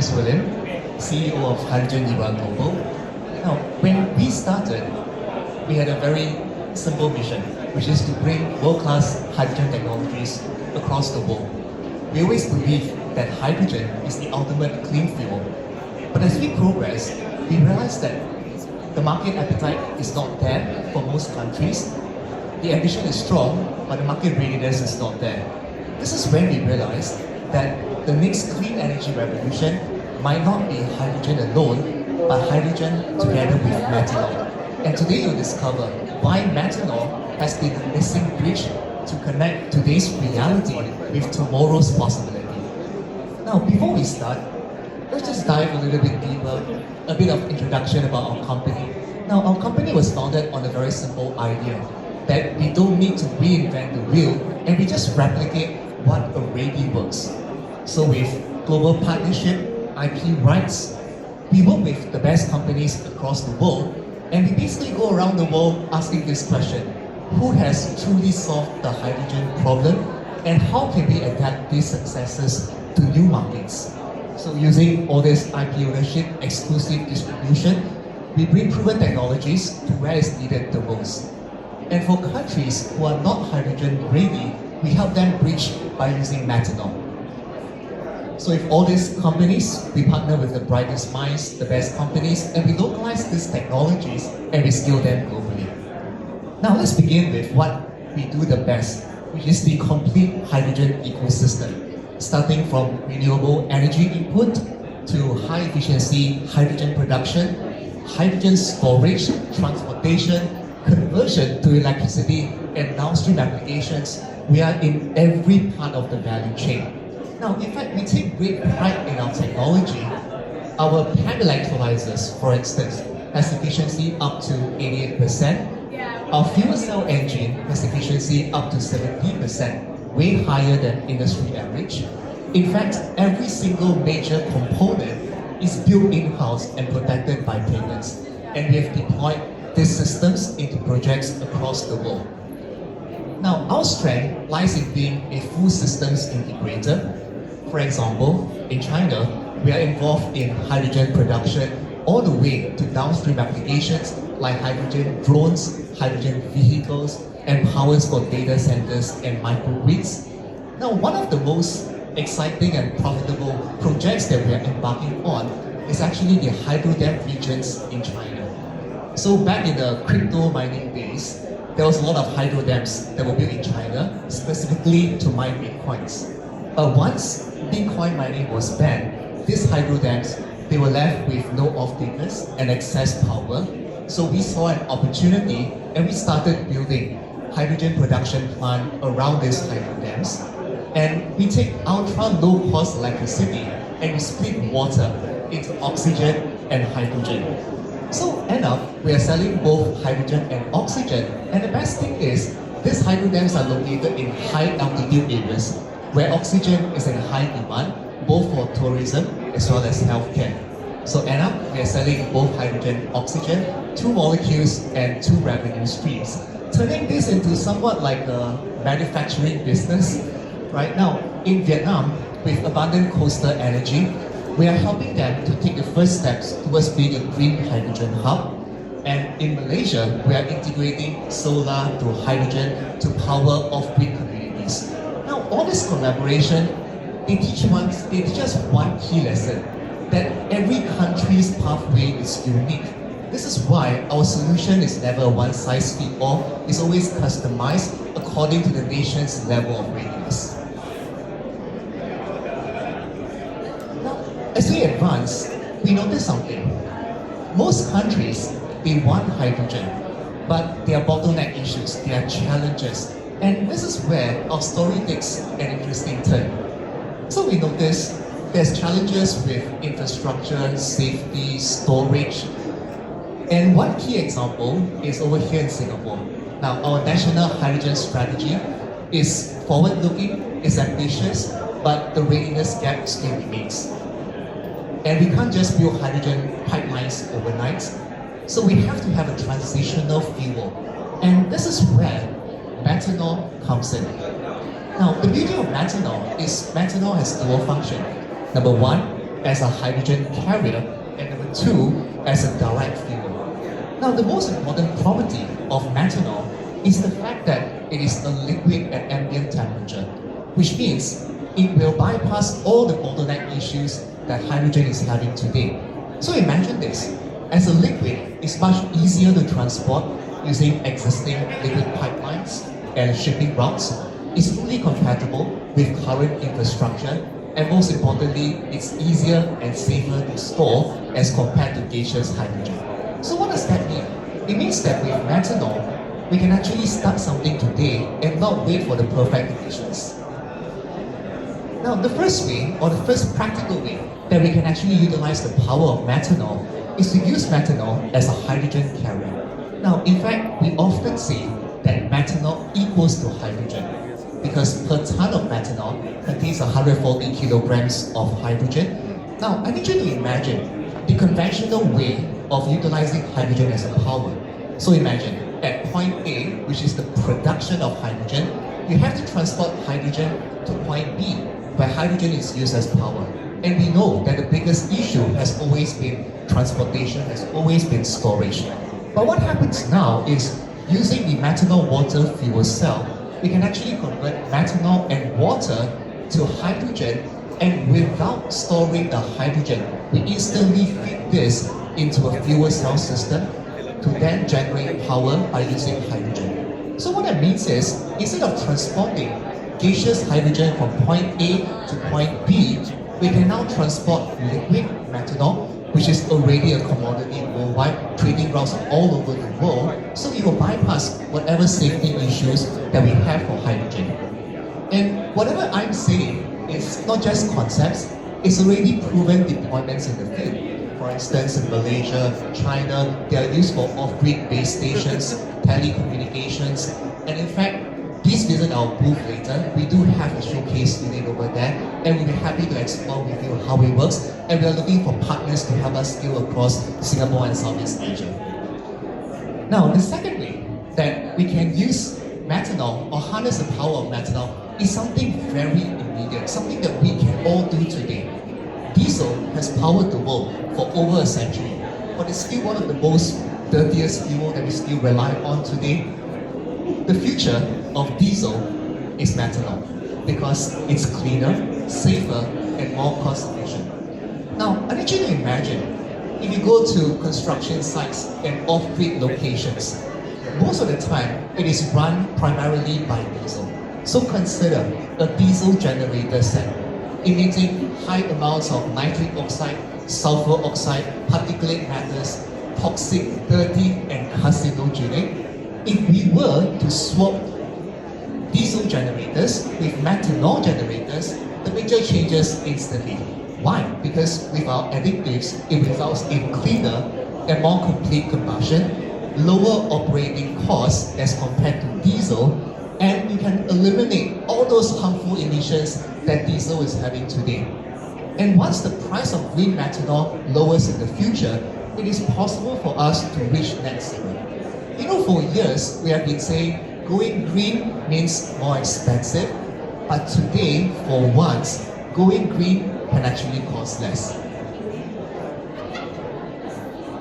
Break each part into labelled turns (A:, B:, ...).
A: is William, CEO of Hydrogen Era Global. Now, when we started, we had a very simple mission, which is to bring world-class hydrogen technologies across the world. We always believe that hydrogen is the ultimate clean fuel. But as we progress, we realize that the market appetite is not there for most countries. The ambition is strong, but the market readiness is not there. This is when we realized that the next clean energy revolution might not be hydrogen alone, but hydrogen together with methanol. And today you'll discover why methanol has been the missing bridge to connect today's reality with tomorrow's possibility. Now, before we start, let's just dive a little bit deeper, a bit of introduction about our company. Now, our company was founded on a very simple idea, that we don't need to reinvent the wheel, and we just replicate what already works. So with global partnership, IP rights, we work with the best companies across the world, and we basically go around the world asking this question: who has truly solved the hydrogen problem, and how can we adapt these successes to new markets? So using all this IP ownership, exclusive distribution, we bring proven technologies to where it's needed the most. And for countries who are not hydrogen ready, we help them bridge by using methanol. So with all these companies, we partner with the brightest minds, the best companies, and we localize these technologies and we scale them globally. Now let's begin with what we do the best, which is the complete hydrogen ecosystem, starting from renewable energy input to high efficiency hydrogen production, hydrogen storage, transportation, conversion to electricity, and downstream applications. We are in every part of the value chain. Now, in fact, we take great pride in our technology. Our PEM electrolyzers, for instance, has efficiency up to 88%. Our fuel cell engine has efficiency up to 70%, way higher than industry average. In fact, every single major component is built in-house and protected by patents. And we have deployed these systems into projects across the world. Now, our strength lies in being a full systems integrator. For example, in China, we are involved in hydrogen production all the way to downstream applications like hydrogen drones, hydrogen vehicles, and powers for data centers and microgrids. Now, one of the most exciting and profitable projects that we are embarking on is actually the hydro dam regions in China. So back in the crypto mining days, there was a lot of hydro dams that were built in China, specifically to mine bitcoins. But once Bitcoin mining was banned, these hydro dams, they were left with no off-takers and excess power. So we saw an opportunity and we started building hydrogen production plant around these hydro dams. And we take ultra low-cost electricity and we split water into oxygen and hydrogen. So end up, we are selling both hydrogen and oxygen. And the best thing is, these hydro dams are located in high altitude areas where oxygen is in high demand, both for tourism as well as healthcare. So end up, we are selling both hydrogen and oxygen, 2 molecules and 2 revenue streams, turning this into somewhat like a manufacturing business. Right now, in Vietnam, with abundant coastal energy, we are helping them to take the first steps towards being a green hydrogen hub. And in Malaysia, we are integrating solar to hydrogen to power off-grid communities. Now, all this collaboration, they teach us one key lesson, that every country's pathway is unique. This is why our solution is never one size fits all. It's always customized according to the nation's level of readiness. Now, as we advance, we notice something. Most countries, they want hydrogen, but there are bottleneck issues, there are challenges. And this is where our story takes an interesting turn. So we notice there's challenges with infrastructure, safety, storage. And one key example is over here in Singapore. Now, our national hydrogen strategy is forward-looking, is ambitious, but the readiness gap still remains. And we can't just build hydrogen pipelines overnight. So we have to have a transitional fuel. And this is where methanol comes in. Now, the beauty of methanol is methanol has dual function. Number one, as a hydrogen carrier, and number two, as a direct fuel. Now, the most important property of methanol is the fact that it is a liquid at ambient temperature, which means it will bypass all the bottleneck issues that hydrogen is having today. So imagine this, as a liquid, it's much easier to transport using existing liquid pipelines and shipping routes. It's fully compatible with current infrastructure, and most importantly, it's easier and safer to store as compared to gaseous hydrogen. So what does that mean? It means that with methanol, we can actually start something today and not wait for the perfect conditions. Now, the first way, or the first practical way, that we can actually utilize the power of methanol is to use methanol as a hydrogen carrier. Now, in fact, we often say that methanol equals to hydrogen because per ton of methanol contains 140 kilograms of hydrogen. Now, I need you to imagine the conventional way of utilizing hydrogen as a power. So imagine, at point A, which is the production of hydrogen, you have to transport hydrogen to point B, where hydrogen is used as power. And we know that the biggest issue has always been transportation, has always been storage. But what happens now is, using the methanol water fuel cell, we can actually convert methanol and water to hydrogen, and without storing the hydrogen, we instantly feed this into a fuel cell system to then generate power by using hydrogen. So what that means is, instead of transporting gaseous hydrogen from point A to point B, we can now transport liquid methanol, which is already a commodity worldwide, trading routes all over the world, so it will bypass whatever safety issues that we have for hydrogen. And whatever I'm saying is not just concepts, it's already proven deployments in the field. For instance, in Malaysia, China, they are used for off-grid base stations, telecommunications, and in fact, please visit our booth later. We do have a showcase unit over there, and we'll be happy to explore with you how it works, and we are looking for partners to help us scale across Singapore and Southeast Asia. Now, the second way that we can use methanol or harness the power of methanol is something very immediate, something that we can all do today. Diesel has powered the world for over a century, but it's still one of the most dirtiest fuel that we still rely on today. The future of diesel is methanol because it's cleaner, safer, and more cost efficient. Now, I need you to imagine, if you go to construction sites and off-grid locations, most of the time it is run primarily by diesel. So consider a diesel generator set emitting high amounts of nitric oxide, sulfur oxide, particulate matters, toxic, dirty, and carcinogenic. If we were to swap diesel generators with methanol generators, the picture changes instantly. Why? Because with our additives, it results in cleaner and more complete combustion, lower operating costs as compared to diesel, and you can eliminate all those harmful emissions that diesel is having today. And once the price of green methanol lowers in the future, it is possible for us to reach net zero. You know, for years, we have been saying going green means more expensive, but today, for once, going green can actually cost less.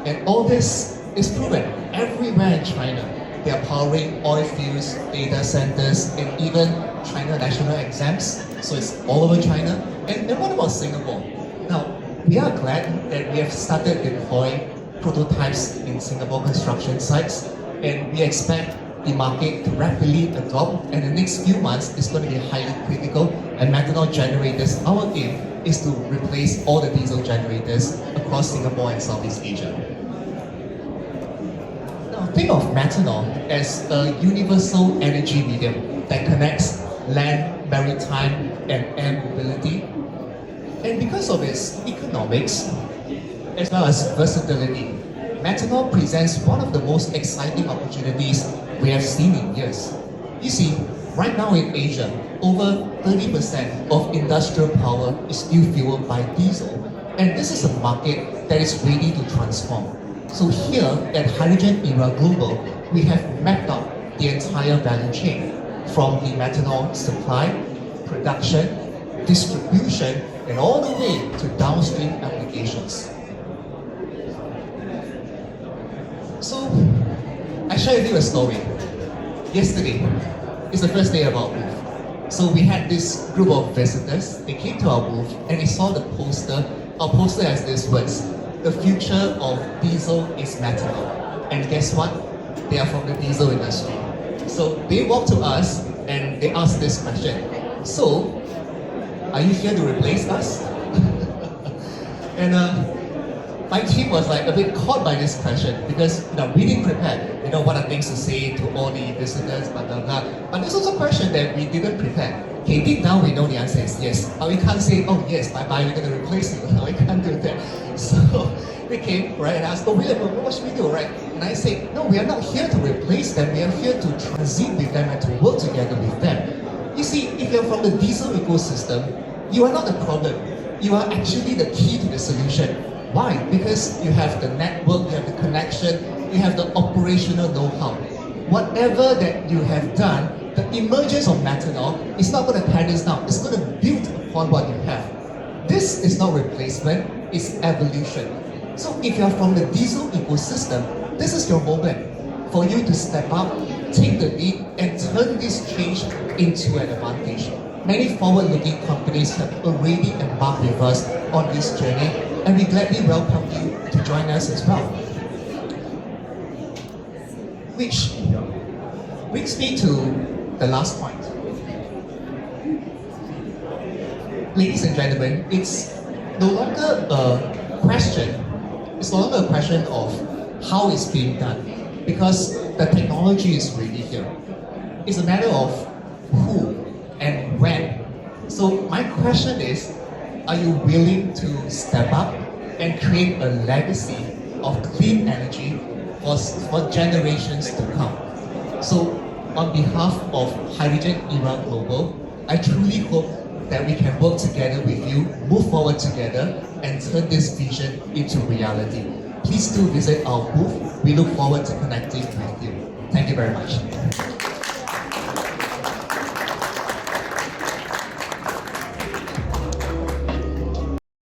A: And all this is proven everywhere in China. They are powering oil fields, data centers, and even China national exams. So it's all over China. And what about Singapore? Now, we are glad that we have started deploying prototypes in Singapore construction sites, and we expect the market to rapidly adopt, and the next few months is going to be highly critical, and methanol generators, our aim is to replace all the diesel generators across Singapore and Southeast Asia. Now think of methanol as a universal energy medium that connects land, maritime, and air mobility. And because of its economics, as well as versatility, methanol presents one of the most exciting opportunities we have seen in years. You see, right now in Asia, over 30% of industrial power is still fueled by diesel, and this is a market that is ready to transform. So here at Hydrogen Era Global, we have mapped out the entire value chain, from the methanol supply, production, distribution, and all the way to downstream applications. So, I share with you a story. Yesterday is the first day of our booth. So we had this group of visitors, they came to our booth and they saw the poster. Our poster has these words: the future of diesel is methanol. And guess what? They are from the diesel industry. So they walked to us and they asked this question: so, are you here to replace us? And my team was like a bit caught by this question because we didn't prepare. What are things to say to all the visitors, blah blah blah. But there's also a question that we didn't prepare. Okay, deep down we know the answer is yes, but we can't say, oh yes, bye bye, we're going to replace you. No, we can't do that. So they came, right, and asked, oh William, what should we do, right? And I said, no, we are not here to replace them. We are here to transit with them and to work together with them. You see, if you're from the diesel ecosystem, you are not the problem. You are actually the key to the solution. Why? Because you have the network, you have the connection, you have the operational know-how. Whatever that you have done, the emergence of methanol is not going to tear this down. It's going to build upon what you have. This is not replacement, it's evolution. So if you're from the diesel ecosystem, this is your moment for you to step up, take the lead, and turn this change into an advantage. Many forward-looking companies have already embarked with us on this journey, and we gladly welcome you to join us as well. Which brings me to the last point. Ladies and gentlemen, it's no longer a question. It's no longer a question of how it's being done, because the technology is really here. It's a matter of who and when. So my question is, are you willing to step up and create a legacy of clean energy for generations to come? So on behalf of Hydrogen Era Global, I truly hope that we can work together with you, move forward together, and turn this vision into reality. Please do visit our booth. We look forward to connecting with you. Thank you very much.